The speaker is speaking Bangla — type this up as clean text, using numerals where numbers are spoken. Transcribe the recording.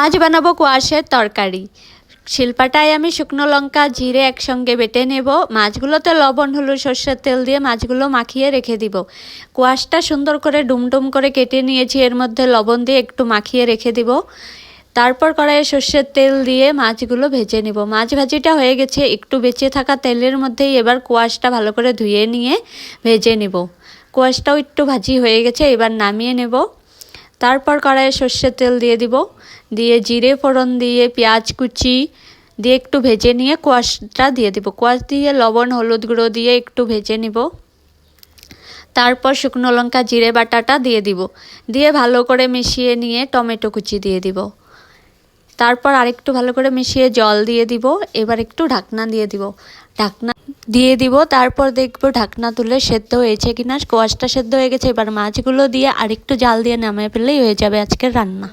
আজ বানাবো কোয়াশের তরকারি। শিলপাটায় আমি শুকনো লঙ্কা জিরে একসঙ্গে বেটে নেব। মাছগুলোতে লবণ হলুদ সর্ষের তেল দিয়ে মাছগুলো মাখিয়ে রেখে দিব। কোয়াশটা সুন্দর করে ডুমডুম করে কেটে নিয়েছি, এর মধ্যে লবণ দিয়ে একটু মাখিয়ে রেখে দিব। তারপর কড়াইয়ে সর্ষের তেল দিয়ে মাছগুলো ভেজে নেব। মাছ ভাজিটা হয়ে গেছে, একটু বেঁচে থাকা তেলের মধ্যেই এবার কোয়াশটা ভালো করে ধুয়ে নিয়ে ভেজে নেব। কোয়াশটাও একটু ভাজি হয়ে গেছে, এবার নামিয়ে নেব। তারপর কড়াইয়ে সর্ষের তেল দিয়ে দিব, দিয়ে জিরে ফোড়ন দিয়ে পেঁয়াজ কুচি দিয়ে একটু ভেজে নিয়ে কোয়াশটা দিয়ে দিব। কোয়াশ দিয়ে লবণ হলুদ গুঁড়ো দিয়ে একটু ভেজে নিব। তারপর শুকনো লঙ্কা জিরে বাটাটা দিয়ে দিব, দিয়ে ভালো করে মিশিয়ে নিয়ে টমেটো কুচি দিয়ে দিব। তারপর আরেকটু ভালো করে মিশিয়ে জল দিয়ে দিব। এবার একটু ঢাকনা দিয়ে দিব, তারপর দেখবো ঢাকনা তুলে সেদ্ধ হয়েছে কিনা। কোয়াশটা সেদ্ধ হয়ে গেছে, এবার মাছগুলো দিয়ে আরেকটু জাল দিয়ে নামিয়ে ফেললেই হয়ে যাবে আজকের রান্না।